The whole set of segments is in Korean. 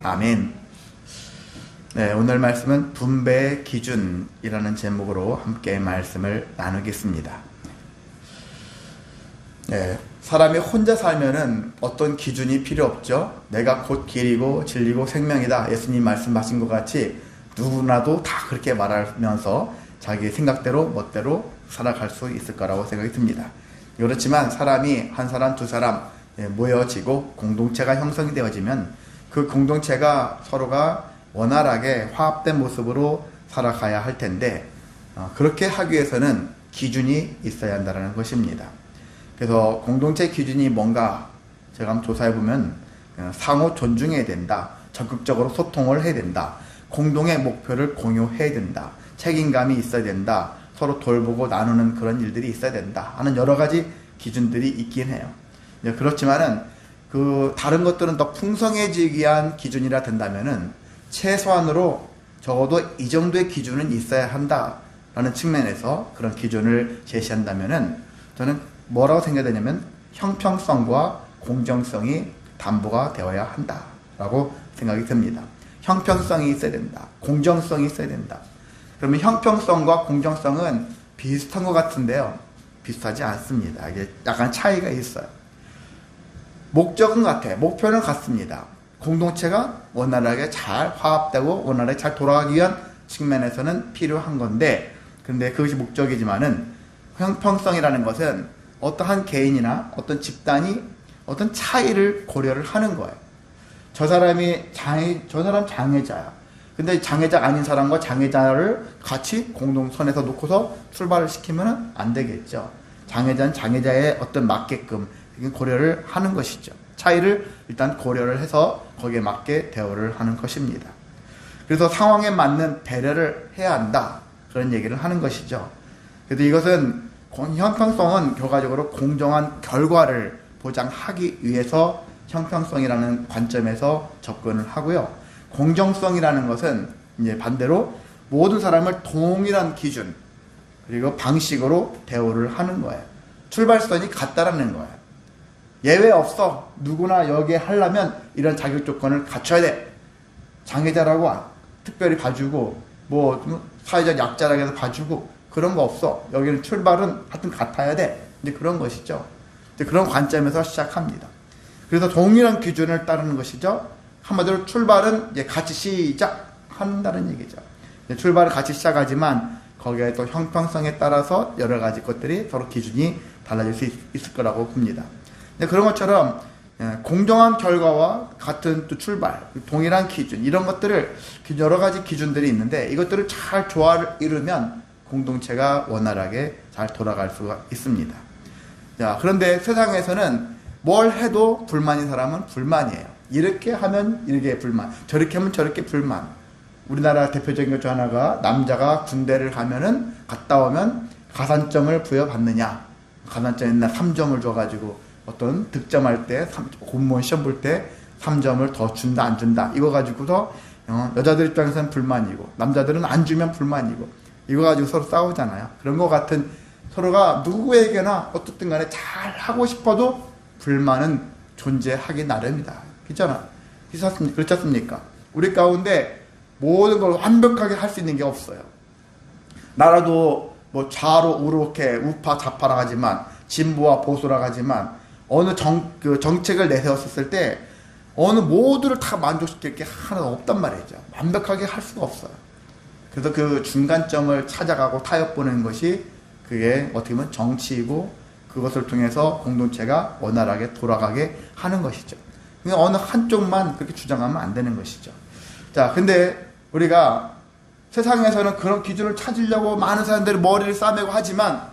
아멘. 네, 오늘 말씀은 분배의 기준이라는 제목으로 함께 말씀을 나누겠습니다. 네, 사람이 혼자 살면은 어떤 기준이 필요 없죠. 내가 곧 길이고 진리고 생명이다. 예수님 말씀하신 것 같이 누구나도 다 그렇게 말하면서 자기 생각대로 멋대로 살아갈 수 있을 거라고 생각이 듭니다. 그렇지만 사람이 한 사람 두 사람 모여지고 공동체가 형성이 되어지면 그 공동체가 서로가 원활하게 화합된 모습으로 살아가야 할 텐데 그렇게 하기 위해서는 기준이 있어야 한다는 것입니다. 그래서 공동체 기준이 뭔가 제가 한번 조사해보면 상호 존중해야 된다, 적극적으로 소통을 해야 된다, 공동의 목표를 공유해야 된다, 책임감이 있어야 된다, 서로 돌보고 나누는 그런 일들이 있어야 된다 하는 여러 가지 기준들이 있긴 해요. 그렇지만은 그 다른 것들은 더 풍성해지기 위한 기준이라 된다면은 최소한으로 적어도 이 정도의 기준은 있어야 한다라는 측면에서 그런 기준을 제시한다면은 저는 뭐라고 생각되냐면 형평성과 공정성이 담보가 되어야 한다라고 생각이 듭니다. 형평성이 있어야 된다, 공정성이 있어야 된다. 그러면 형평성과 공정성은 비슷한 것 같은데요, 비슷하지 않습니다. 이게 약간 차이가 있어요. 목적은 같아요. 목표는 같습니다. 공동체가 원활하게 잘 화합되고 원활하게 잘 돌아가기 위한 측면에서는 필요한 건데, 근데 그것이 목적이지만은 형평성이라는 것은 어떠한 개인이나 어떤 집단이 어떤 차이를 고려를 하는 거예요. 저 사람 장애자야. 근데 장애자가 아닌 사람과 장애자를 같이 공동선에서 놓고서 출발을 시키면 안 되겠죠. 장애자는 장애자의 어떤 맞게끔 고려를 하는 것이죠. 차이를 일단 고려를 해서 거기에 맞게 대우를 하는 것입니다. 그래서 상황에 맞는 배려를 해야 한다, 그런 얘기를 하는 것이죠. 그래서 이것은 형평성은 결과적으로 공정한 결과를 보장하기 위해서 형평성이라는 관점에서 접근을 하고요. 공정성이라는 것은 이제 반대로 모든 사람을 동일한 기준 그리고 방식으로 대우를 하는 거예요. 출발선이 같다라는 거예요. 예외 없어. 누구나 여기에 하려면 이런 자격 조건을 갖춰야 돼. 장애자라고 특별히 봐주고 뭐 사회적 약자라고 해서 봐주고 그런 거 없어. 여기는 출발은 하여튼 같아야 돼. 이제 그런 것이죠. 이제 그런 관점에서 시작합니다. 그래서 동일한 기준을 따르는 것이죠. 한마디로 출발은 이제 같이 시작한다는 얘기죠. 출발을 같이 시작하지만 거기에 또 형평성에 따라서 여러 가지 것들이 서로 기준이 달라질 수 있을 거라고 봅니다. 그런 것처럼 공정한 결과와 같은 또 출발, 동일한 기준, 이런 것들을 여러 가지 기준들이 있는데 이것들을 잘 조화를 이루면 공동체가 원활하게 잘 돌아갈 수가 있습니다. 자, 그런데 세상에서는 뭘 해도 불만인 사람은 불만이에요. 이렇게 하면 이렇게 불만, 저렇게 하면 저렇게 불만. 우리나라 대표적인 것 중 하나가 남자가 군대를 갔다 오면 가산점을 부여받느냐. 가산점 옛날 3점을 줘가지고 어떤 득점할 때, 공무원 시험 볼 때 3점을 더 준다, 안 준다. 이거 가지고서 여자들 입장에서는 불만이고, 남자들은 안 주면 불만이고, 이거 가지고 서로 싸우잖아요. 그런 것 같은 서로가 누구에게나 어떻든 간에 잘 하고 싶어도 불만은 존재하기 나름이다. 그렇지 않습니까? 우리 가운데 모든 걸 완벽하게 할 수 있는 게 없어요. 나라도 뭐 좌로 우렇게 우파 좌파라 하지만, 진보와 보수라 하지만, 어느 정책을 내세웠을 때 어느 모두를 다 만족시킬 게 하나도 없단 말이죠. 완벽하게 할 수가 없어요. 그래서 그 중간점을 찾아가고 타협보는 것이 그게 어떻게 보면 정치이고, 그것을 통해서 공동체가 원활하게 돌아가게 하는 것이죠. 그냥 어느 한쪽만 그렇게 주장하면 안 되는 것이죠. 자, 근데 우리가 세상에서는 그런 기준을 찾으려고 많은 사람들이 머리를 싸매고 하지만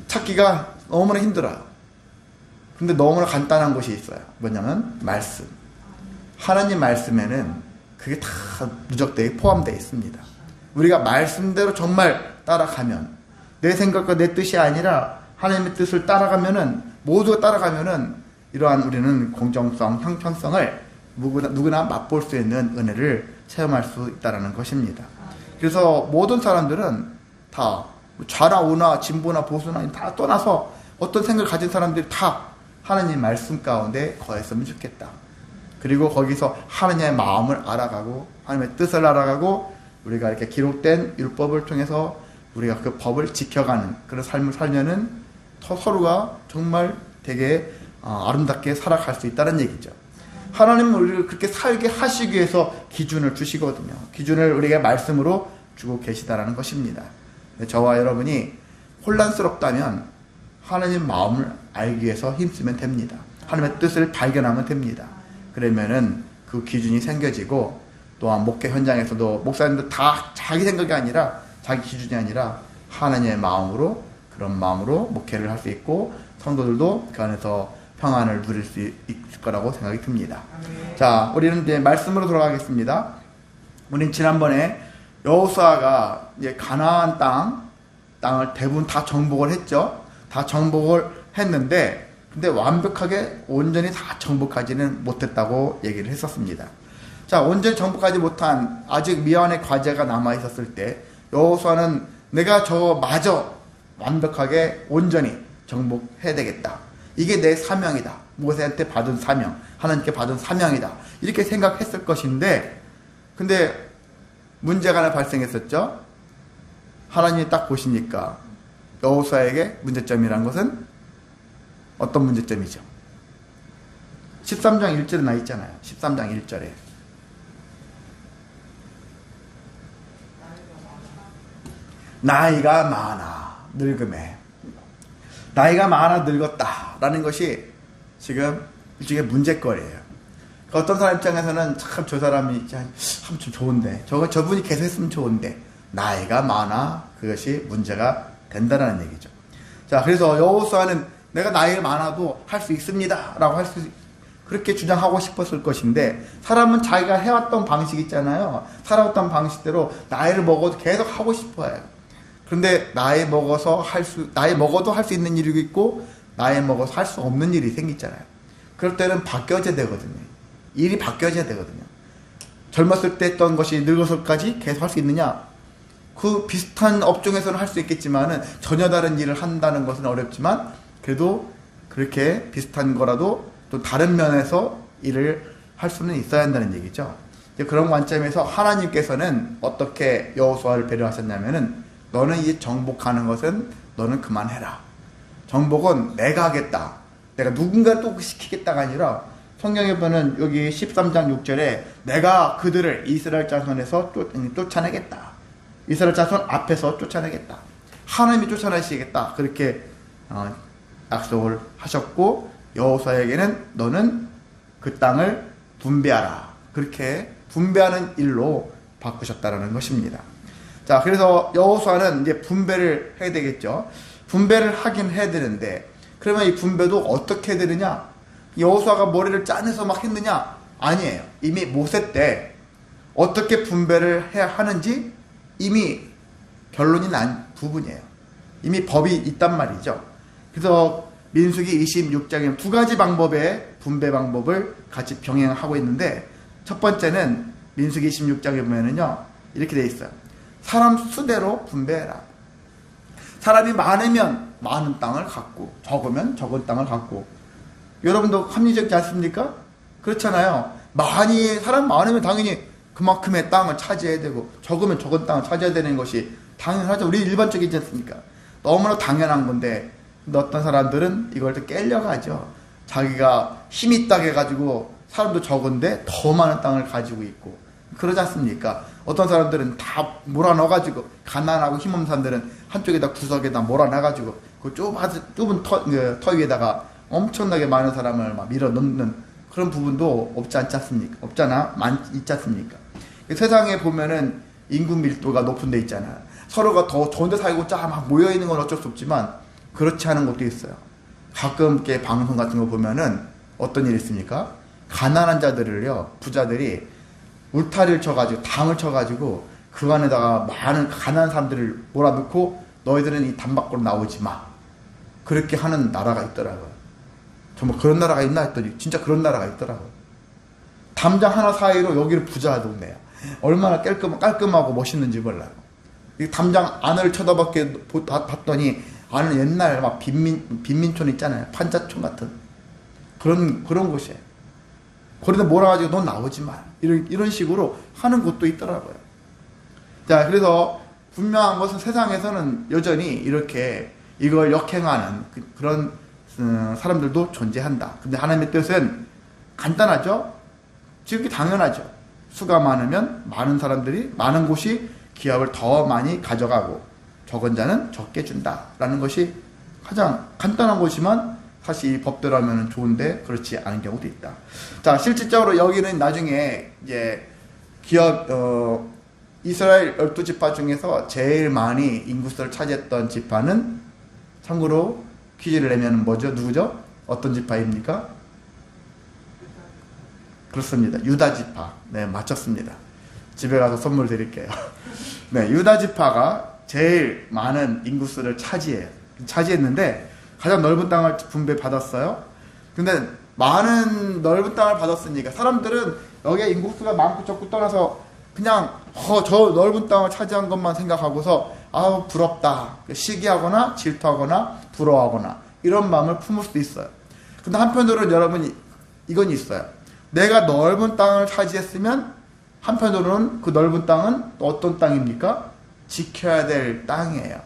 찾기가 너무나 힘들어요. 근데 너무나 간단한 것이 있어요. 뭐냐면 말씀. 하나님 말씀에는 그게 다 누적되어 포함되어 있습니다. 우리가 말씀대로 정말 따라가면, 내 생각과 내 뜻이 아니라 하나님의 뜻을 따라가면은, 모두가 따라가면은 이러한 우리는 공정성, 형평성을 누구나 맛볼 수 있는 은혜를 체험할 수 있다는 것입니다. 그래서 모든 사람들은 다 좌나 우나 진보나 보수나 다 떠나서 어떤 생각을 가진 사람들이 다 하나님 말씀 가운데 거했으면 좋겠다. 그리고 거기서 하나님의 마음을 알아가고 하나님의 뜻을 알아가고 우리가 이렇게 기록된 율법을 통해서 우리가 그 법을 지켜가는 그런 삶을 살면은 서로가 정말 되게 아름답게 살아갈 수 있다는 얘기죠. 하나님은 우리를 그렇게 살게 하시기 위해서 기준을 주시거든요. 기준을 우리에게 말씀으로 주고 계시다라는 것입니다. 저와 여러분이 혼란스럽다면 하나님 마음을 알기 위해서 힘쓰면 됩니다. 하나님의 뜻을 발견하면 됩니다. 그러면은 그 기준이 생겨지고, 또한 목회 현장에서도 목사님도 다 자기 생각이 아니라 자기 기준이 아니라 하나님의 마음으로, 그런 마음으로 목회를 할 수 있고 성도들도 그 안에서 평안을 누릴 수 있을 거라고 생각이 듭니다. 자, 우리는 이제 말씀으로 돌아가겠습니다. 우리는 지난번에 여호수아가 이제 가나안 땅을 대부분 다 정복을 했죠. 다 정복을 했는데, 근데 완벽하게 온전히 다 정복하지는 못했다고 얘기를 했었습니다. 자, 온전히 정복하지 못한 아직 미완의 과제가 남아 있었을 때 여호수아는 내가 저마저 완벽하게 온전히 정복해야 되겠다. 이게 내 사명이다. 모세한테 받은 사명, 하나님께 받은 사명이다. 이렇게 생각했을 것인데, 근데 문제가 하나 발생했었죠. 하나님이 딱 보시니까 여호수아에게 문제점이란 것은 어떤 문제점이죠? 13장 1절에 나 있잖아요. 13장 1절에 나이가 많아 늙음에, 나이가 많아 늙었다라는 것이 지금 일종의 문제거리예요. 어떤 사람 입장에서는 참 저 사람이 참 좋은데, 저분이 계속 했으면 좋은데 나이가 많아, 그것이 문제가 된다는 얘기죠. 자, 그래서 여호수아는 내가 나이가 많아도 할 수 있습니다 라고 그렇게 주장하고 싶었을 것인데, 사람은 자기가 해왔던 방식 있잖아요. 살아왔던 방식대로 나이를 먹어도 계속 하고 싶어요. 그런데 나이 먹어도 할 수 있는 일이 있고, 나이 먹어서 할 수 없는 일이 생기잖아요. 그럴 때는 바뀌어져야 되거든요. 일이 바뀌어져야 되거든요. 젊었을 때 했던 것이 늙어서까지 계속 할 수 있느냐? 그 비슷한 업종에서는 할 수 있겠지만은 전혀 다른 일을 한다는 것은 어렵지만, 그래도 그렇게 비슷한 거라도 또 다른 면에서 일을 할 수는 있어야 한다는 얘기죠. 그런 관점에서 하나님께서는 어떻게 여호수아를 배려하셨냐면은, 너는 이 정복하는 것은 너는 그만해라. 정복은 내가 하겠다. 내가 누군가 또 시키겠다가 아니라, 성경에 보면 여기 13장 6절에 내가 그들을 이스라엘 자손에서 쫓아내겠다. 이스라엘 자손 앞에서 쫓아내겠다. 하나님이 쫓아내시겠다. 그렇게 약속을 하셨고, 여호수아에게는 너는 그 땅을 분배하라. 그렇게 분배하는 일로 바꾸셨다라는 것입니다. 자, 그래서 여호수아는 이제 분배를 해야 되겠죠. 분배를 하긴 해야 되는데, 그러면 이 분배도 어떻게 해야 되느냐? 여호수아가 머리를 짜내서 막 했느냐? 아니에요. 이미 모세 때 어떻게 분배를 해야 하는지 이미 결론이 난 부분이에요. 이미 법이 있단 말이죠. 그래서 민수기 26장에 두 가지 방법의 분배 방법을 같이 병행하고 있는데, 첫 번째는 민수기 26장에 보면은요, 이렇게 돼 있어요. 사람 수대로 분배해라. 사람이 많으면 많은 땅을 갖고, 적으면 적은 땅을 갖고. 여러분도 합리적이지 않습니까? 그렇잖아요. 사람 많으면 당연히 그만큼의 땅을 차지해야 되고, 적으면 적은 땅을 차지해야 되는 것이 당연하죠. 우리 일반적이지 않습니까? 너무나 당연한 건데, 근데 어떤 사람들은 이걸 또 깨려가죠. 자기가 힘이 있다고 해가지고 사람도 적은데 더 많은 땅을 가지고 있고, 그러지 않습니까? 어떤 사람들은 다 몰아넣어가지고, 가난하고 힘없는 사람들은 한쪽에다 구석에다 몰아넣어가지고 그 좁은 터 위에다가 엄청나게 많은 사람을 막 밀어 넣는 그런 부분도 없지 않습니까? 있지 않습니까? 세상에 보면은 인구 밀도가 높은 데 있잖아요. 서로가 더 좋은 데 살고 막 모여있는 건 어쩔 수 없지만, 그렇지 않은 것도 있어요. 가끔 이렇게 방송 같은 거 보면은 어떤 일이 있습니까? 가난한 자들을요, 부자들이 울타리를 쳐가지고, 당을 쳐가지고, 그 안에다가 많은 가난한 사람들을 몰아넣고, 너희들은 이 담 밖으로 나오지 마. 그렇게 하는 나라가 있더라고요. 정말 그런 나라가 있나 했더니, 진짜 그런 나라가 있더라고요. 담장 하나 사이로 여기를 부자 동네야. 얼마나 깔끔하고 멋있는지 몰라요. 이 담장 안을 봤더니, 안은 옛날 막 빈민촌 있잖아요. 판자촌 같은. 그런 곳이에요. 거기다 몰아가지고 넌 나오지 마. 이런 식으로 하는 곳도 있더라고요. 자, 그래서 분명한 것은 세상에서는 여전히 이렇게 이걸 역행하는 그런 사람들도 존재한다. 근데 하나님의 뜻은 간단하죠? 지극히 당연하죠. 수가 많으면 많은 사람들이, 많은 곳이 기업을 더 많이 가져가고 적은 자는 적게 준다라는 것이 가장 간단한 것이지만 사실 이 법대로 하면 좋은데 그렇지 않은 경우도 있다. 자, 실질적으로 여기는 나중에 이제 기업, 이스라엘 12지파 중에서 제일 많이 인구수를 차지했던 지파는 참고로 퀴즈를 내면 뭐죠? 누구죠? 어떤 지파입니까? 그렇습니다. 유다 지파. 네, 맞췄습니다. 집에 가서 선물 드릴게요. 네, 유다 지파가 제일 많은 인구수를 차지했는데 가장 넓은 땅을 분배받았어요. 근데 많은 넓은 땅을 받았으니까 사람들은 여기에 인구수가 많고 적고 떠나서 그냥 저 넓은 땅을 차지한 것만 생각하고서 아우 부럽다, 시기하거나 질투하거나 부러워하거나 이런 마음을 품을 수도 있어요. 근데 한편으로는 여러분 이건 있어요. 내가 넓은 땅을 차지했으면 한편으로는 그 넓은 땅은 또 어떤 땅입니까? 지켜야 될 땅이에요.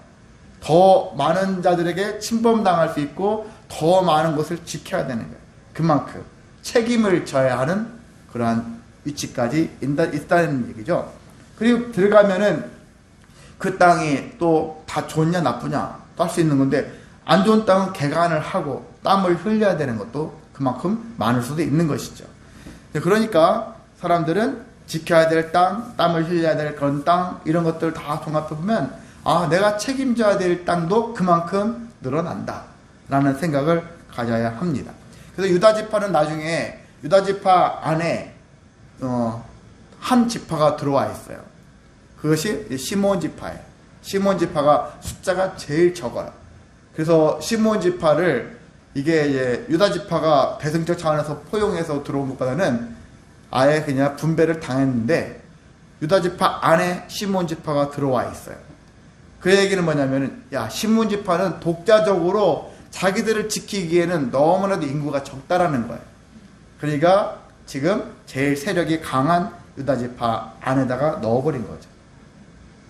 더 많은 자들에게 침범당할 수 있고 더 많은 것을 지켜야 되는 거예요. 그만큼 책임을 져야 하는 그러한 위치까지 있다는 얘기죠. 그리고 들어가면은 그 땅이 또 다 좋냐 나쁘냐 또 할 수 있는 건데 안 좋은 땅은 개간을 하고 땀을 흘려야 되는 것도 그만큼 많을 수도 있는 것이죠. 그러니까 사람들은 지켜야 될 땅, 땀을 흘려야 될 그런 땅 이런 것들을 다 종합해보면 아, 내가 책임져야 될 땅도 그만큼 늘어난다 라는 생각을 가져야 합니다. 그래서 유다지파는 나중에 유다지파 안에 한 지파가 들어와 있어요. 그것이 시몬 지파예요. 시몬 지파가 숫자가 제일 적어요. 그래서 시몬 지파를 이게 이제 유다 지파가 대승적 차원에서 포용해서 들어온 것보다는 아예 그냥 분배를 당했는데 유다 지파 안에 시몬 지파가 들어와 있어요. 그 얘기는 뭐냐면은 야, 시몬 지파는 독자적으로 자기들을 지키기에는 너무나도 인구가 적다라는 거예요. 그러니까 지금 제일 세력이 강한 유다 지파 안에다가 넣어버린 거죠.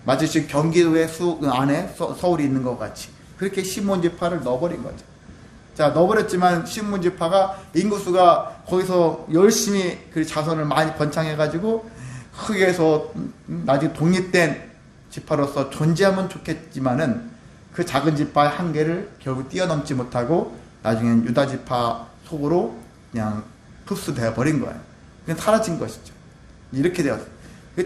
마치 지금 경기도의 안에 서울이 있는 것 같이 그렇게 시몬 지파를 넣어버린 거죠. 자, 넣어버렸지만 시몬 지파가 인구수가 거기서 열심히 그 자손을 많이 번창해가지고 크게 해서 나중에 독립된 지파로서 존재하면 좋겠지만은 그 작은 지파의 한계를 결국 뛰어넘지 못하고 나중엔 유다 지파 속으로 그냥 흡수되어 버린 거예요. 그냥 사라진 것이죠. 이렇게 되었어요.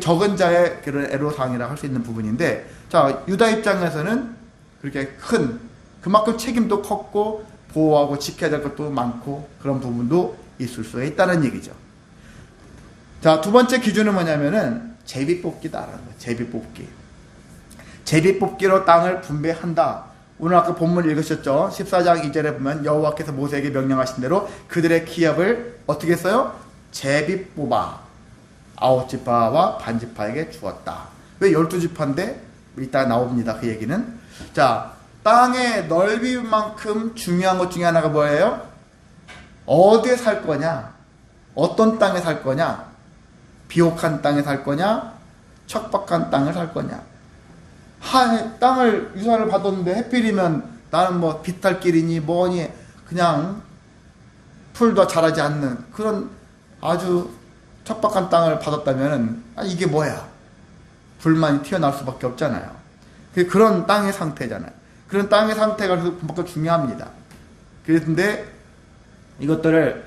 적은 자의 그런 애로사항이라고 할 수 있는 부분인데, 자, 유다 입장에서는 그렇게 큰, 그만큼 책임도 컸고, 보호하고 지켜야 될 것도 많고, 그런 부분도 있을 수 있다는 얘기죠. 자, 두 번째 기준은 뭐냐면은, 제비뽑기다라는 거예요. 제비뽑기. 제비뽑기로 땅을 분배한다. 오늘 아까 본문 읽으셨죠? 14장 2절에 보면 여호와께서 모세에게 명령하신 대로 그들의 기업을 어떻게 했어요? 제비 뽑아 9지파와 반지파에게 주었다. 왜 12지파인데? 이따 나옵니다. 그 얘기는. 자, 땅의 넓이만큼 중요한 것 중에 하나가 뭐예요? 어디에 살 거냐? 어떤 땅에 살 거냐? 비옥한 땅에 살 거냐? 척박한 땅을 살 거냐? 땅을 유산을 받았는데 해필이면 나는 뭐 비탈길이니 뭐니 그냥 풀도 자라지 않는 그런 아주 척박한 땅을 받았다면 이게 뭐야? 불만이 튀어나올 수밖에 없잖아요. 그런 땅의 상태잖아요. 그런 땅의 상태가 그만큼 중요합니다. 그런데 이것들을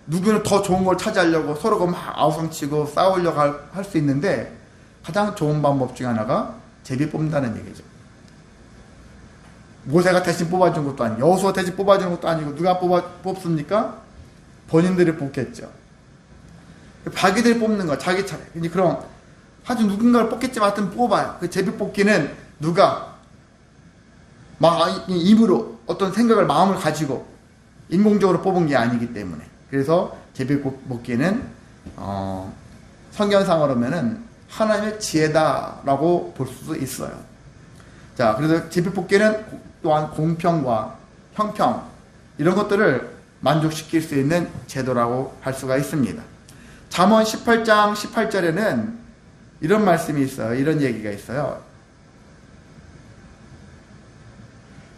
누구는 더 좋은 걸 차지하려고 서로가 막 아우성치고 싸우려고 할 수 있는데 가장 좋은 방법 중에 하나가 제비 뽑는다는 얘기죠. 모세가 대신 뽑아준 것도 아니고 여호수아 대신 뽑아준 것도 아니고 누가 뽑습니까? 본인들이 뽑겠죠. 자기들이 뽑는 거야. 자기 차례. 그럼 아주 누군가를 뽑겠지만 하여튼 뽑아요. 그 제비 뽑기는 누가 막 입으로 어떤 생각을 마음을 가지고 인공적으로 뽑은 게 아니기 때문에 그래서 제비 뽑기는 성경상으로면은 하나님의 지혜다라고 볼 수도 있어요. 자, 그래서 제비 뽑기는 또한 공평과 형평 이런 것들을 만족시킬 수 있는 제도라고 할 수가 있습니다. 잠언 18장 18절에는 이런 말씀이 있어요. 이런 얘기가 있어요.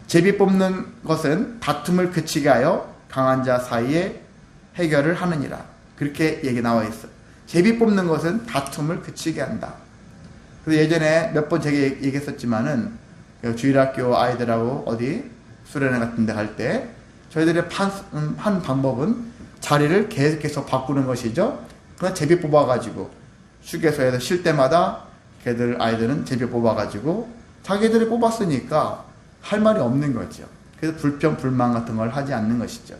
제비 뽑는 것은 다툼을 그치게 하여 강한 자 사이에 해결을 하느니라. 그렇게 얘기 나와 있어. 제비 뽑는 것은 다툼을 그치게 한다. 그래서 예전에 몇 번 제가 얘기했었지만은 주일학교 아이들하고 어디 수련회 같은 데 갈 때 저희들이 한 방법은 자리를 계속해서 바꾸는 것이죠. 그냥 제비 뽑아가지고 휴게소에서 쉴 때마다 걔들 아이들은 제비 뽑아가지고 자기들이 뽑았으니까 할 말이 없는 거죠. 그래서 불평 불만 같은 걸 하지 않는 것이죠.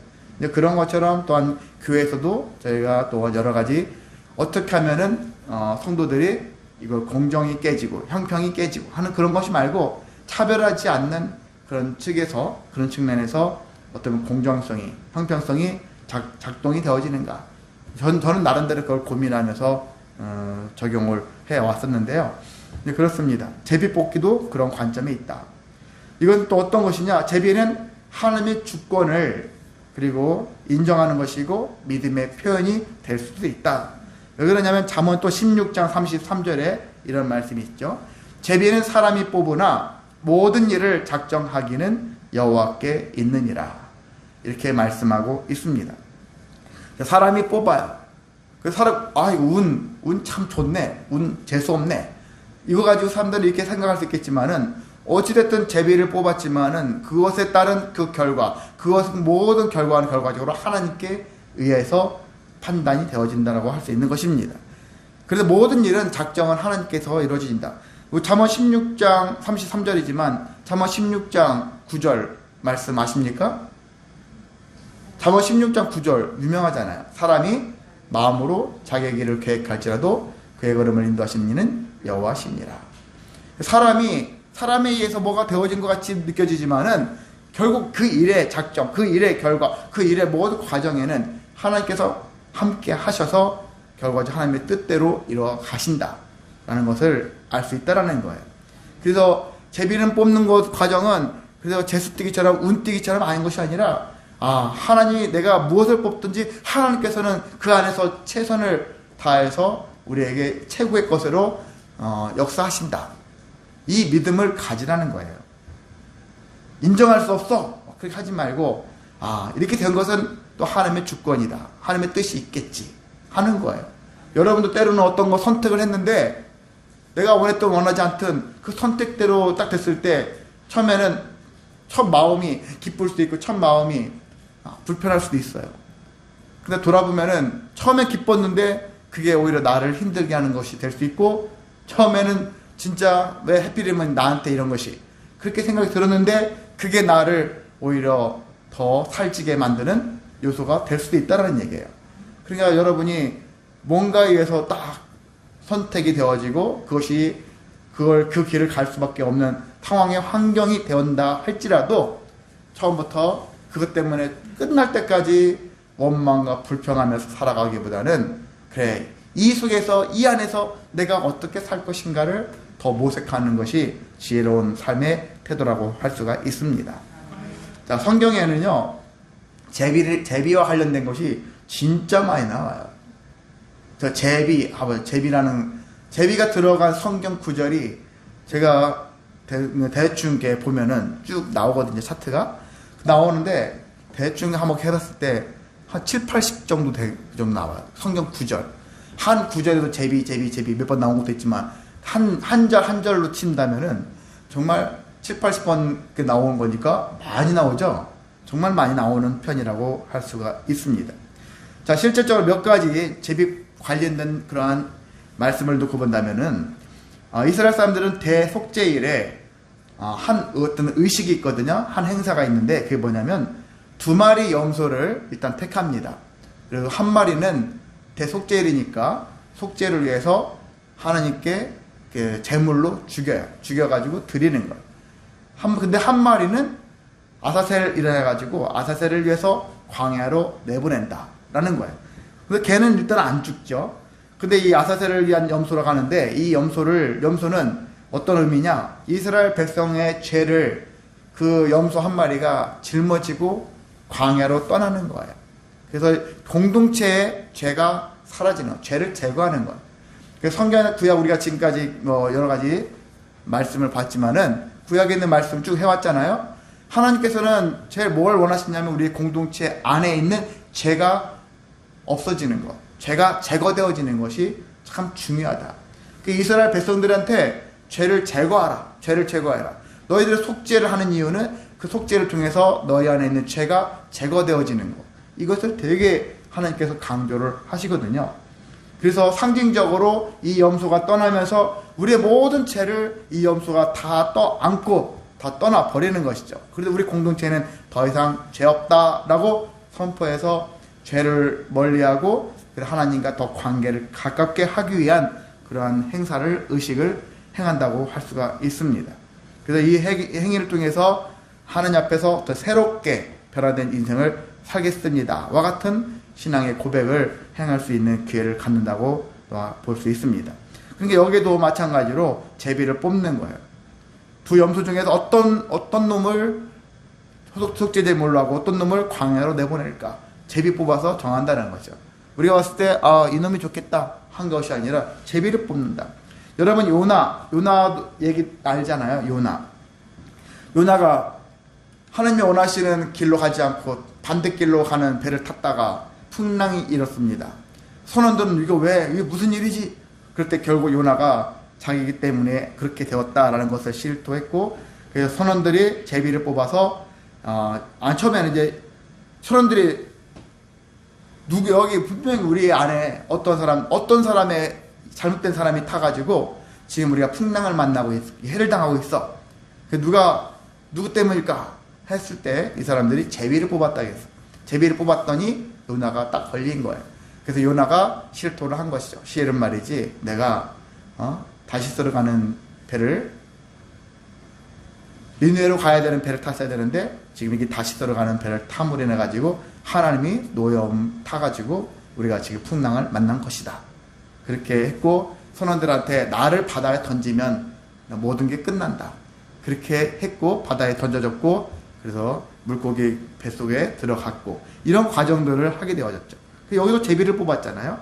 그런 것처럼 또한 교회에서도 저희가 또 여러 가지 어떻게 하면은 성도들이 이걸 공정이 깨지고 형평이 깨지고 하는 그런 것이 말고 차별하지 않는 그런 측에서 그런 측면에서 어떤 공정성이 형평성이 작동이 되어지는가. 저는 나름대로 그걸 고민하면서 적용을 해 왔었는데요. 그렇습니다. 제비 뽑기도 그런 관점이 있다. 이건 또 어떤 것이냐? 제비는 하나님의 주권을 그리고 인정하는 것이고 믿음의 표현이 될 수도 있다. 왜 그러냐면 잠언 또 16장 33절에 이런 말씀이 있죠. 제비는 사람이 뽑으나 모든 일을 작정하기는 여호와께 있느니라. 이렇게 말씀하고 있습니다. 사람이 뽑아요. 그 사람, 운 참 좋네. 운 재수없네. 이거 가지고 사람들이 이렇게 생각할 수 있겠지만은, 어찌됐든 제비를 뽑았지만은, 그것에 따른 그 결과, 그것은 모든 결과는 결과적으로 하나님께 의해서 판단이 되어진다고 할 수 있는 것입니다. 그래서 모든 일은 작정은 하나님께서 이루어진다. 잠언 16장 33절이지만, 잠언 16장 9절 말씀 아십니까? 잠언 16장 9절 유명하잖아요. 사람이 마음으로 자기의 길을 계획할지라도 그의 걸음을 인도하시는 이는 여호와시니라. 사람에 의해서 뭐가 되어진 것 같이 느껴지지만은 결국 그 일의 작정, 그 일의 결과, 그 일의 모든 과정에는 하나님께서 함께 하셔서 결과적으로 하나님의 뜻대로 이루어 가신다라는 것을 알 수 있다라는 거예요. 그래서 제비는 뽑는 것 과정은 그래서 제수뛰기처럼 운뛰기처럼 아닌 것이 아니라 하나님이 내가 무엇을 뽑든지 하나님께서는 그 안에서 최선을 다해서 우리에게 최고의 것으로 역사하신다. 이 믿음을 가지라는 거예요. 인정할 수 없어. 그렇게 하지 말고 이렇게 된 것은 또 하나님의 주권이다. 하나님의 뜻이 있겠지 하는 거예요. 여러분도 때로는 어떤 거 선택을 했는데 내가 원했든 원하지 않든 그 선택대로 딱 됐을 때 처음에는 첫 마음이 기쁠 수도 있고 첫 마음이 불편할 수도 있어요. 근데 돌아보면은 처음에 기뻤는데 그게 오히려 나를 힘들게 하는 것이 될 수 있고 처음에는 진짜 왜 하필이면 나한테 이런 것이 그렇게 생각이 들었는데 그게 나를 오히려 더 살찌게 만드는 요소가 될 수도 있다는 얘기예요. 그러니까 여러분이 뭔가에 의해서 딱 선택이 되어지고 그것이 그 길을 갈 수밖에 없는 상황의 환경이 되었다 할지라도 처음부터 그것 때문에 끝날 때까지 원망과 불평하면서 살아가기보다는 그래 이 속에서 이 안에서 내가 어떻게 살 것인가를 더 모색하는 것이 지혜로운 삶의 태도라고 할 수가 있습니다. 자, 성경에는요 제비와 관련된 것이 진짜 많이 나와요. 저 제비가 들어간 성경 구절이 제가 대충 이렇게 보면은 쭉 나오거든요. 차트가 나오는데 대충 한번 해봤을 때 한 7, 80 정도 정도 나와요. 성경 구절 한 구절에도 제비 몇 번 나온 것도 있지만 한 절 한 절로 친다면은 정말 7, 80번 나오는 거니까 많이 나오죠. 정말 많이 나오는 편이라고 할 수가 있습니다. 자, 실질적으로 몇 가지 제비 관련된 그러한 말씀을 놓고 본다면은 이스라엘 사람들은 대속죄일에 어떤 의식이 있거든요. 한 행사가 있는데 그게 뭐냐면 2마리 염소를 일단 택합니다. 그리고 한 마리는 대속죄일이니까 속죄를 위해서 하나님께 제물로 죽여가지고 드리는 거예요. 근데 한 마리는 아사셀이라 해가지고 아사셀을 위해서 광야로 내보낸다라는 거예요. 근데 걔는 일단 안 죽죠. 근데 이 아사셀을 위한 염소로 가는데 이 염소는 어떤 의미냐? 이스라엘 백성의 죄를 그 염소 한 마리가 짊어지고 광야로 떠나는 거예요. 그래서 공동체의 죄가 사라지는 것, 죄를 제거하는 것. 성경 구약 우리가 지금까지 뭐 여러 가지 말씀을 봤지만은 구약에 있는 말씀 쭉 해왔잖아요. 하나님께서는 제일 뭘 원하시냐면 우리 공동체 안에 있는 죄가 없어지는 것, 죄가 제거되어지는 것이 참 중요하다. 이스라엘 백성들한테 죄를 제거하라, 죄를 제거해라. 너희들이 속죄를 하는 이유는 그 속죄를 통해서 너희 안에 있는 죄가 제거되어지는 것. 이것을 되게 하나님께서 강조를 하시거든요. 그래서 상징적으로 이 염소가 떠나면서 우리의 모든 죄를 이 염소가 다 떠안고 다 떠나버리는 것이죠. 그래서 우리 공동체는 더 이상 죄 없다라고 선포해서 죄를 멀리하고 하나님과 더 관계를 가깝게 하기 위한 그러한 행사를, 의식을 행한다고 할 수가 있습니다. 그래서 이 행위를 통해서 하나님 앞에서 더 새롭게 변화된 인생을 살겠습니다. 와 같은 신앙의 고백을 행할 수 있는 기회를 갖는다고 볼 수 있습니다. 그러니까 여기도 마찬가지로 제비를 뽑는 거예요. 두 염소 중에서 어떤 놈을 속죄제물로 하고 어떤 놈을 광야로 내보낼까? 제비 뽑아서 정한다는 거죠. 우리가 봤을 때 이놈이 좋겠다 한 것이 아니라 제비를 뽑는다. 여러분 요나 얘기 알잖아요. 요나가 하나님이 원하시는 길로 가지 않고 반대길로 가는 배를 탔다가 풍랑이 일었습니다. 선원들은 이게 무슨 일이지? 그럴 때 결국 요나가 자기이기 때문에 그렇게 되었다라는 것을 실토했고, 그래서 선원들이 제비를 뽑아서 처음에는 이제 선원들이 여기 분명히 우리 안에 어떤 사람의 잘못된 사람이 타가지고 지금 우리가 풍랑을 만나고 해를 당하고 있어. 누구 때문일까 했을 때 이 사람들이 제비를 뽑았다 했어. 제비를 뽑았더니 요나가 딱 걸린 거예요. 그래서 요나가 실토를 한 것이죠. 시엘은 말이지, 내가 다시스로 가는 배를, 니느웨로 가야 되는 배를 탔어야 되는데 지금 이게 다시스로 가는 배를 탐으로 인해 가지고 하나님이 노여움 타가지고 우리가 지금 풍랑을 만난 것이다. 그렇게 했고, 선원들한테 나를 바다에 던지면 모든 게 끝난다. 그렇게 했고 바다에 던져졌고, 그래서 물고기 뱃속에 들어갔고, 이런 과정들을 하게 되어졌죠. 여기도 제비를 뽑았잖아요.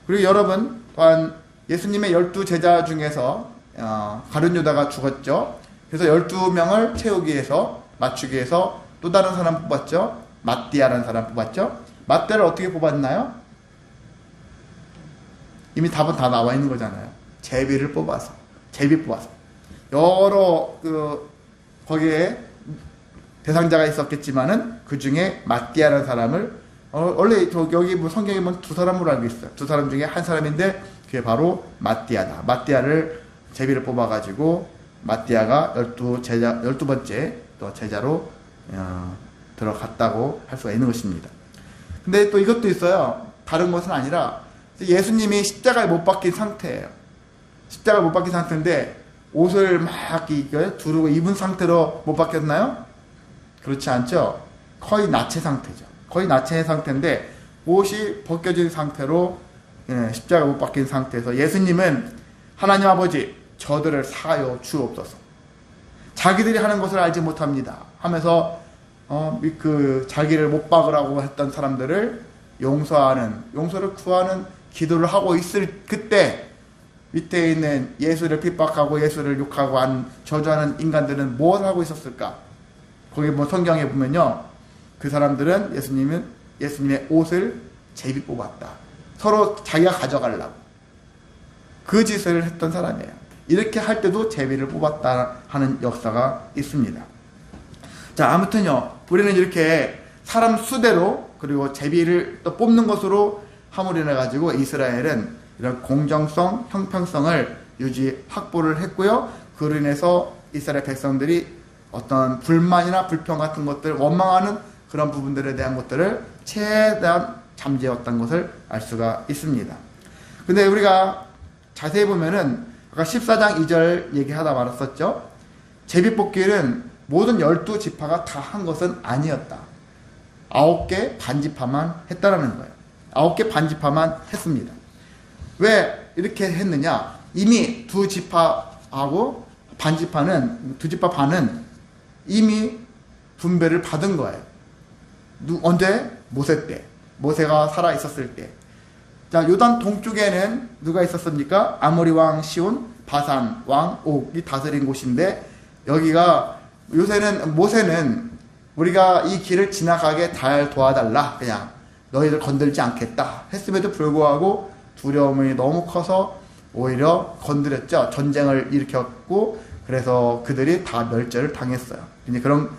그리고 여러분 또한 예수님의 12제자 중에서 가룟 유다가 죽었죠. 그래서 12명을 채우기 위해서, 맞추기 위해서 또 다른 사람 뽑았죠. 마띠아라는 사람 뽑았죠. 마띠아를 어떻게 뽑았나요? 이미 답은 다 나와 있는 거잖아요. 제비 뽑아서. 여러 거기에 대상자가 있었겠지만은 그 중에 마띠아라는 사람을 원래 여기 뭐 성경에 보면 두 사람으로 알고 있어요. 두 사람 중에 한 사람인데 그게 바로 마띠아다. 마띠아를 제비를 뽑아가지고 마띠아가 12번째 또 제자로 들어갔다고 할 수가 있는 것입니다. 근데 또 이것도 있어요. 다른 것은 아니라 예수님이 십자가에 못 박힌 상태예요. 십자가에 못 박힌 상태인데 옷을 막 두르고 입은 상태로 못 박혔나요? 그렇지 않죠? 거의 나체 상태죠. 거의 나체 상태인데 옷이 벗겨진 상태로 십자가 못 박힌 상태에서 예수님은 하나님 아버지 저들을 사하여 주옵소서. 자기들이 하는 것을 알지 못합니다 하면서 자기를 못 박으라고 했던 사람들을 용서를 구하는 기도를 하고 있을 그때 밑에 있는 예수를 핍박하고 예수를 욕하고 저주하는 인간들은 뭘 하고 있었을까? 거기 뭐 성경에 보면요, 그 사람들은 예수님의 옷을 제비 뽑았다. 서로 자기가 가져가려고 그 짓을 했던 사람이에요. 이렇게 할 때도 제비를 뽑았다 하는 역사가 있습니다. 자, 아무튼요, 우리는 이렇게 사람 수대로 그리고 제비를 또 뽑는 것으로 함으로 인해 가지고 이스라엘은 이런 공정성, 형평성을 확보를 했고요. 그로 인해서 이스라엘 백성들이 어떤 불만이나 불평 같은 것들, 원망하는 그런 부분들에 대한 것들을 최대한 잠재웠던 것을 알 수가 있습니다. 근데 우리가 자세히 보면은 아까 14장 2절 얘기하다 말았었죠. 제비뽑기는 모든 12지파가 다 한 것은 아니었다. 9개 반지파만 했다라는 거예요. 9개 반지파만 했습니다. 왜 이렇게 했느냐? 이미 두 지파하고 두 지파 반은 이미 분배를 받은 거예요. 언제? 모세 때. 모세가 살아 있었을 때. 자, 요단 동쪽에는 누가 있었습니까? 아모리 왕 시온, 바산 왕 옥이 다스린 곳인데, 여기가 요새는 모세는 우리가 이 길을 지나가게 잘 도와달라, 그냥 너희들 건들지 않겠다 했음에도 불구하고 두려움이 너무 커서 오히려 건드렸죠. 전쟁을 일으켰고, 그래서 그들이 다 멸절을 당했어요. 이제 그런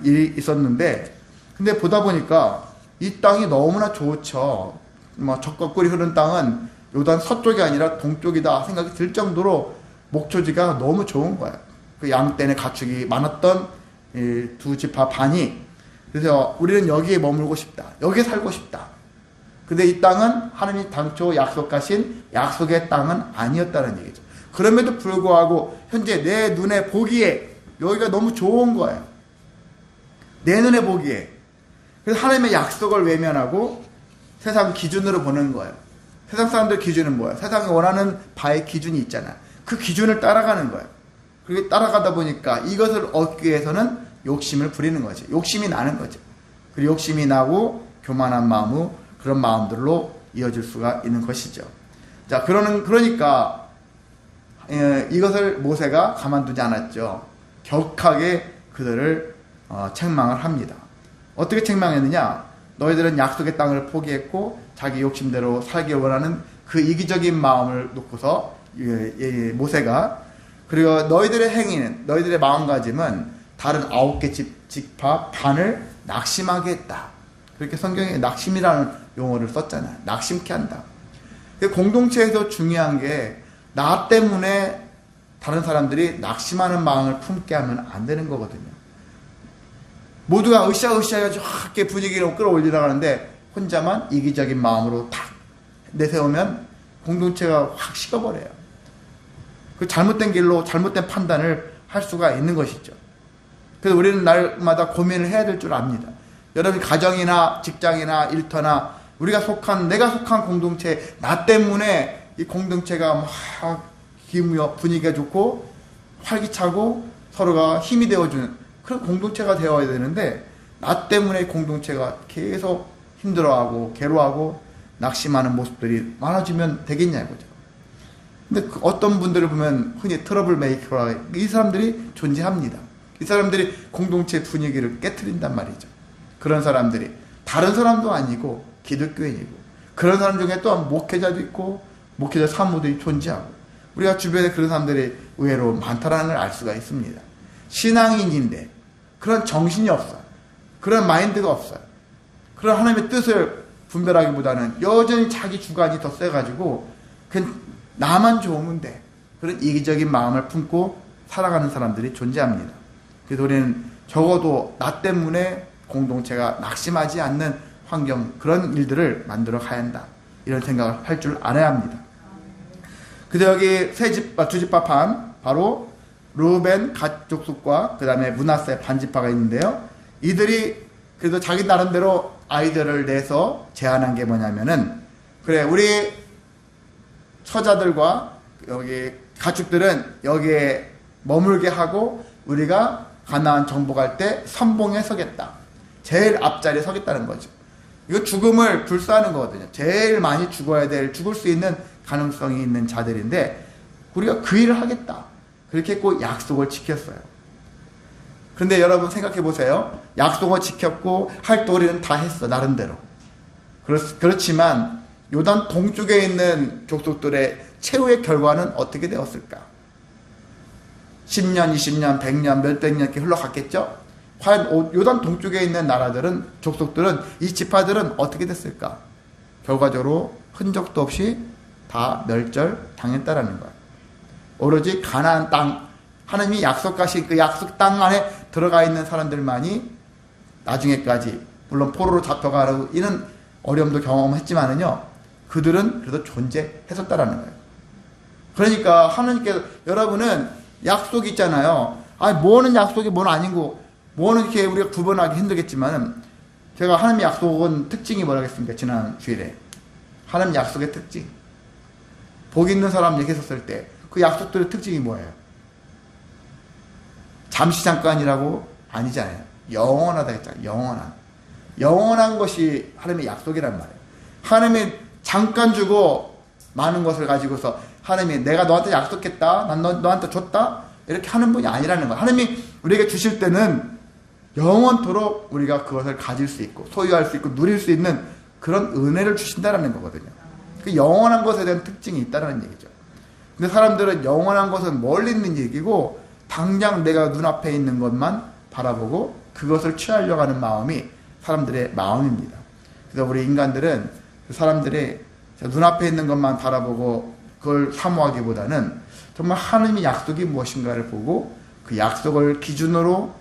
일이 있었는데, 근데 보다 보니까 이 땅이 너무나 좋죠. 뭐 적과 꿀이 흐르는 땅은 요단 서쪽이 아니라 동쪽이다 생각이 들 정도로 목초지가 너무 좋은 거예요. 그 양떼의 가축이 많았던 이 두 지파 반이, 그래서 우리는 여기에 머물고 싶다, 여기에 살고 싶다. 근데 이 땅은 하나님이 당초 약속하신 약속의 땅은 아니었다는 얘기죠. 그럼에도 불구하고 현재 내 눈에 보기에 여기가 너무 좋은 거예요. 내 눈에 보기에. 그래서 하나님의 약속을 외면하고 세상 기준으로 보는 거예요. 세상 사람들 기준은 뭐예요? 세상이 원하는 바의 기준이 있잖아요. 그 기준을 따라가는 거예요. 그렇게 따라가다 보니까 이것을 얻기 위해서는 욕심을 부리는 거지. 욕심이 나는 거죠. 그리고 욕심이 나고 교만한 마음으로 그런 마음들로 이어질 수가 있는 것이죠. 자, 그러니까 이것을 모세가 가만두지 않았죠. 격하게 그들을 책망을 합니다. 어떻게 책망했느냐? 너희들은 약속의 땅을 포기했고 자기 욕심대로 살기 원하는 그 이기적인 마음을 놓고서 모세가, 그리고 너희들의 행위는, 너희들의 마음가짐은 다른 9개 지파 반을 낙심하게 했다. 그렇게 성경에 낙심이라는 용어를 썼잖아요. 낙심케 한다. 공동체에서 중요한 게 나 때문에 다른 사람들이 낙심하는 마음을 품게 하면 안 되는 거거든요. 모두가 으쌰으쌰 해가지고 이렇게 분위기를 끌어올리려고 하는데 혼자만 이기적인 마음으로 탁 내세우면 공동체가 확 식어버려요. 그 잘못된 길로 잘못된 판단을 할 수가 있는 것이죠. 그래서 우리는 날마다 고민을 해야 될 줄 압니다. 여러분 가정이나 직장이나 일터나 내가 속한 공동체, 나 때문에 이 공동체가 막 기분이 분위기가 좋고 활기차고 서로가 힘이 되어주는 그런 공동체가 되어야 되는데, 나 때문에 공동체가 계속 힘들어하고 괴로워하고 낙심하는 모습들이 많아지면 되겠냐 이거죠. 근데 어떤 분들을 보면 흔히 트러블 메이커라, 이 사람들이 존재합니다. 이 사람들이 공동체 분위기를 깨트린단 말이죠. 그런 사람들이 다른 사람도 아니고 기독교인이고, 그런 사람 중에 또한 목회자도 있고 목회자 사모들이 존재하고, 우리가 주변에 그런 사람들이 의외로 많다라는 걸 알 수가 있습니다. 신앙인인데 그런 정신이 없어요. 그런 마인드가 없어요. 그런 하나님의 뜻을 분별하기보다는 여전히 자기 주관이 더 세가지고 그냥 나만 좋으면 돼, 그런 이기적인 마음을 품고 살아가는 사람들이 존재합니다. 그래서 우리는 적어도 나 때문에 공동체가 낙심하지 않는 환경, 그런 일들을 만들어 가야 한다, 이런 생각을 할 줄 알아야 합니다. 그래서 여기 두 지파 반, 바로 루벤 족속과 그 다음에 므낫세 반지파가 있는데요. 이들이 그래도 자기 나름대로 아이디어를 내서 제안한 게 뭐냐면은, 그래, 우리 처자들과 여기 가축들은 여기에 머물게 하고 우리가 가나안 정복할 때 선봉에 서겠다. 제일 앞자리에 서겠다는 거죠. 이거 죽음을 불사하는 거거든요. 제일 많이 죽을 수 있는 가능성이 있는 자들인데 우리가 그 일을 하겠다, 그렇게 꼭 약속을 지켰어요. 그런데 여러분 생각해 보세요. 약속을 지켰고 활동을 다 했어, 나름대로. 그렇지만 요단 동쪽에 있는 족속들의 최후의 결과는 어떻게 되었을까? 10년, 20년, 100년, 몇백 년 이렇게 흘러갔겠죠? 과연 요단 동쪽에 있는 나라들은, 족속들은, 이 지파들은 어떻게 됐을까? 결과적으로 흔적도 없이 다 멸절 당했다라는 거예요. 오로지 가나안 땅, 하나님이 약속하신 그 약속 땅 안에 들어가 있는 사람들만이 나중에까지, 물론 포로로 잡혀가고 이런 어려움도 경험했지만은요, 그들은 그래도 존재했었다라는 거예요. 그러니까 하나님께서, 여러분은 약속이 있잖아요. 뭐는 약속이 뭐는 아니고, 뭐는 이렇게 우리가 구분하기 힘들겠지만, 제가 하나님의 약속은 특징이 뭐라겠습니까? 지난 주일에 하나님 약속의 특징, 복 있는 사람 얘기했었을 때 그 약속들의 특징이 뭐예요? 잠시 잠깐이라고 아니잖아요. 영원하다 했잖아요. 영원한 것이 하나님의 약속이란 말이에요. 하나님의 잠깐 주고 많은 것을 가지고서 하나님이 내가 너한테 약속했다, 난 너한테 줬다, 이렇게 하는 분이 아니라는 거예요. 하나님이 우리에게 주실 때는 영원토록 우리가 그것을 가질 수 있고 소유할 수 있고 누릴 수 있는 그런 은혜를 주신다는 거거든요. 그 영원한 것에 대한 특징이 있다는 얘기죠. 근데 사람들은 영원한 것은 멀리 있는 얘기고 당장 내가 눈앞에 있는 것만 바라보고 그것을 취하려고 하는 마음이 사람들의 마음입니다. 그래서 우리 인간들은 사람들이 눈앞에 있는 것만 바라보고 그걸 사모하기보다는 정말 하나님의 약속이 무엇인가를 보고 그 약속을 기준으로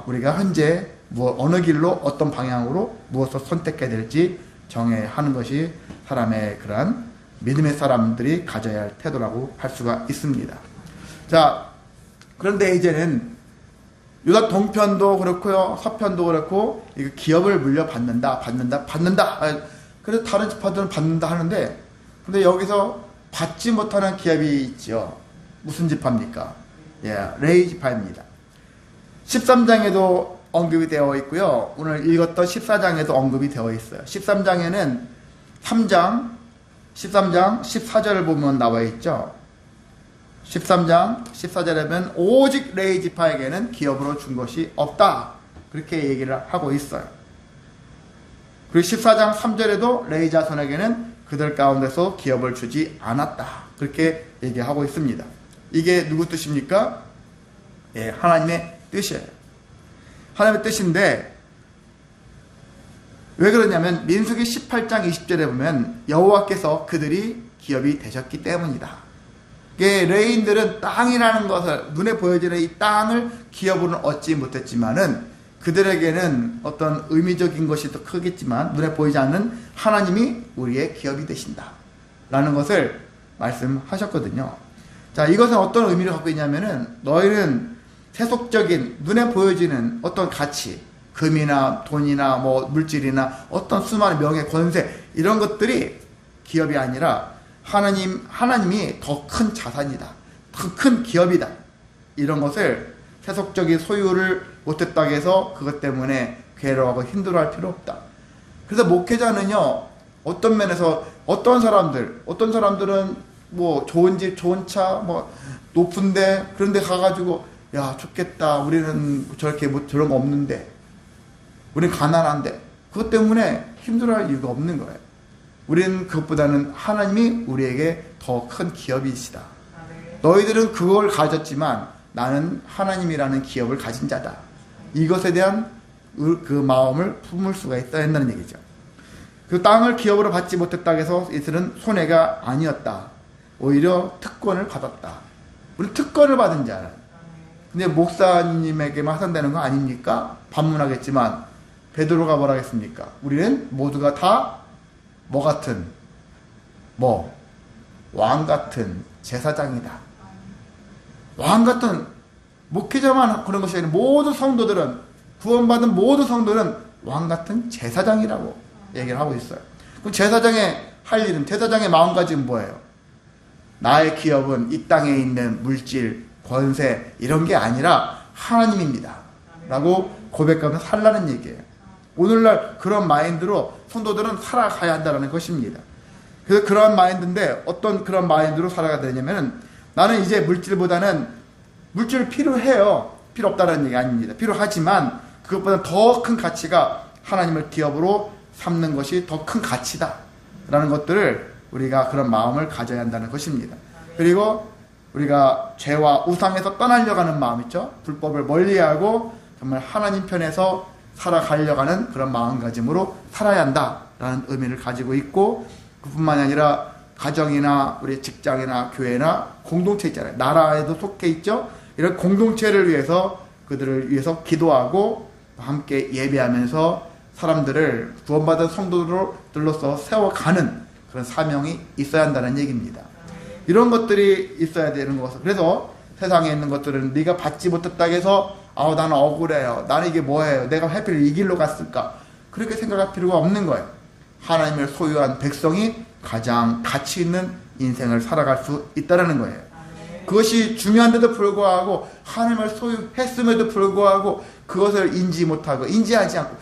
우리가 현재 어느 길로 어떤 방향으로 무엇을 선택해야 될지 정해야 하는 것이 사람의 그러한 믿음의 사람들이 가져야 할 태도라고 할 수가 있습니다. 자, 그런데 이제는 유다 동편도 그렇고요, 서편도 그렇고 기업을 물려받는다. 그래서 다른 지파들은 받는다 하는데, 근데 여기서 받지 못하는 기업이 있죠. 무슨 지파입니까? 레위 지파입니다. 13장에도 언급이 되어 있고요. 오늘 읽었던 14장에도 언급이 되어 있어요. 13장에는 13장 14절을 보면 나와 있죠. 13장 14절에 보면 오직 레위 지파에게는 기업으로 준 것이 없다. 그렇게 얘기를 하고 있어요. 그리고 14장 3절에도 레위 자손에게는 그들 가운데서 기업을 주지 않았다. 그렇게 얘기하고 있습니다. 이게 누구 뜻입니까? 하나님의 뜻이에요. 하나님의 뜻인데 왜 그러냐면 민수기 18장 20절에 보면 여호와께서 그들이 기업이 되셨기 때문이다. 레위인들은 땅이라는 것을, 눈에 보여지는 이 땅을 기업으로는 얻지 못했지만은 그들에게는 어떤 의미적인 것이 더 크겠지만 눈에 보이지 않는 하나님이 우리의 기업이 되신다 라는 것을 말씀하셨거든요. 자, 이것은 어떤 의미를 갖고 있냐면은 너희는 세속적인 눈에 보여지는 어떤 가치, 금이나 돈이나 물질이나 어떤 수많은 명예, 권세 이런 것들이 기업이 아니라 하나님이 더 큰 자산이다, 더 큰 기업이다, 이런 것을 세속적인 소유를 못했다고 해서 그것 때문에 괴로워하고 힘들어할 필요 없다. 그래서 목회자는요, 어떤 면에서 어떤 사람들은 좋은 집, 좋은 차, 높은데 그런 데 가가지고 야, 좋겠다, 우리는 저렇게 저런 거 없는데, 우리는 가난한데, 그것 때문에 힘들어할 이유가 없는 거예요. 우리는 그것보다는 하나님이 우리에게 더 큰 기업이시다. 너희들은 그걸 가졌지만 나는 하나님이라는 기업을 가진 자다. 이것에 대한 그 마음을 품을 수가 있어야 한다는 얘기죠. 그 땅을 기업으로 받지 못했다고 해서 이들은 손해가 아니었다. 오히려 특권을 받았다. 우리 특권을 받은 자는. 근데 목사님에게만 하산되는 거 아닙니까? 반문하겠지만 베드로가 뭐라 했습니까? 우리는 모두가 다 왕 같은 제사장이다. 왕 같은 목회자만 그런 것이 아니라 모든 성도들은, 구원받은 모든 성도는 왕 같은 제사장이라고 얘기를 하고 있어요. 그럼 제사장의 할 일은, 제사장의 마음가짐은 뭐예요? 나의 기업은 이 땅에 있는 물질, 권세 이런 게 아니라 하나님입니다 라고 고백하면서 살라는 얘기예요. 오늘날 그런 마인드로 성도들은 살아가야 한다는 것입니다. 그래서 그런 마인드인데 어떤 그런 마인드로 살아가야 되냐면, 나는 이제 물질보다는, 물질 필요해요. 필요 없다는 얘기 아닙니다. 필요하지만 그것보다 더 큰 가치가 하나님을 기업으로 삼는 것이 더 큰 가치다 라는 것들을 우리가 그런 마음을 가져야 한다는 것입니다. 그리고 우리가 죄와 우상에서 떠나려고 하는 마음 있죠. 불법을 멀리하고 정말 하나님 편에서 살아가려고 하는 그런 마음가짐으로 살아야 한다라는 의미를 가지고 있고, 그뿐만이 아니라 가정이나 우리 직장이나 교회나 공동체 있잖아요. 나라에도 속해 있죠. 이런 공동체를 위해서, 그들을 위해서 기도하고 함께 예배하면서 사람들을 구원받은 성도들로서 세워가는 그런 사명이 있어야 한다는 얘기입니다. 이런 것들이 있어야 되는 것은, 그래서 세상에 있는 것들은 네가 받지 못했다고 해서 나는 억울해요, 나는 이게 뭐예요, 내가 하필 이 길로 갔을까, 그렇게 생각할 필요가 없는 거예요. 하나님을 소유한 백성이 가장 가치 있는 인생을 살아갈 수 있다는 거예요. 그것이 중요한데도 불구하고, 하나님을 소유했음에도 불구하고 그것을 인지하지 않고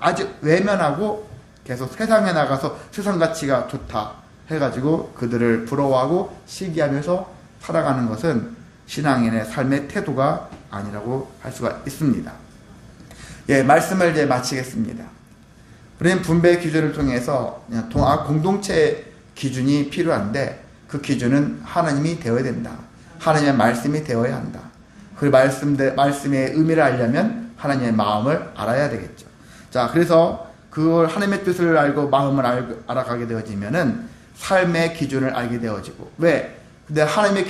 아주 외면하고 계속 세상에 나가서 세상 가치가 좋다 해가지고 그들을 부러워하고 시기하면서 살아가는 것은 신앙인의 삶의 태도가 아니라고 할 수가 있습니다. 예, 말씀을 이제 마치겠습니다. 우리는 분배 기준을 통해서 공동체 기준이 필요한데 그 기준은 하나님이 되어야 된다. 하나님의 말씀이 되어야 한다. 그 말씀의 의미를 알려면 하나님의 마음을 알아야 되겠죠. 자, 그래서 그걸 하나님의 뜻을 알고 마음을 알아가게 되어지면은 삶의 기준을 알게 되어지고, 왜? 근데 하나님의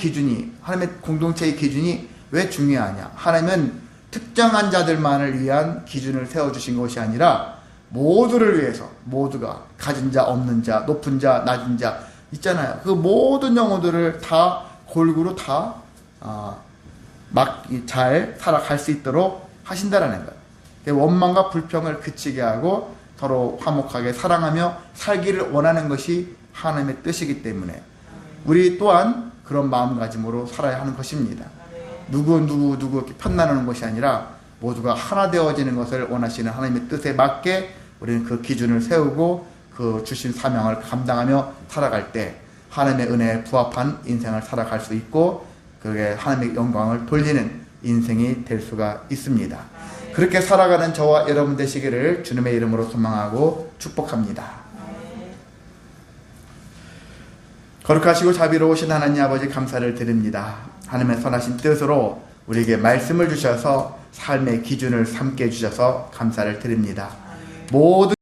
공동체의 기준이 왜 중요하냐? 하나님은 특정한 자들만을 위한 기준을 세워주신 것이 아니라 모두를 위해서, 모두가 가진 자, 없는 자, 높은 자, 낮은 자 있잖아요. 그 모든 영혼들을 다 골고루 다 잘 살아갈 수 있도록 하신다라는 거예요. 원망과 불평을 그치게 하고 서로 화목하게 사랑하며 살기를 원하는 것이 하나님의 뜻이기 때문에 우리 또한 그런 마음가짐으로 살아야 하는 것입니다. 누구 편나누는 것이 아니라 모두가 하나 되어지는 것을 원하시는 하나님의 뜻에 맞게 우리는 그 기준을 세우고 그 주신 사명을 감당하며 살아갈 때 하나님의 은혜에 부합한 인생을 살아갈 수 있고 그게 하나님의 영광을 돌리는 인생이 될 수가 있습니다. 그렇게 살아가는 저와 여러분 되시기를 주님의 이름으로 소망하고 축복합니다. 거룩하시고 자비로우신 하나님 아버지 감사를 드립니다. 하나님의 선하신 뜻으로 우리에게 말씀을 주셔서 삶의 기준을 삼게 해주셔서 감사를 드립니다. 모든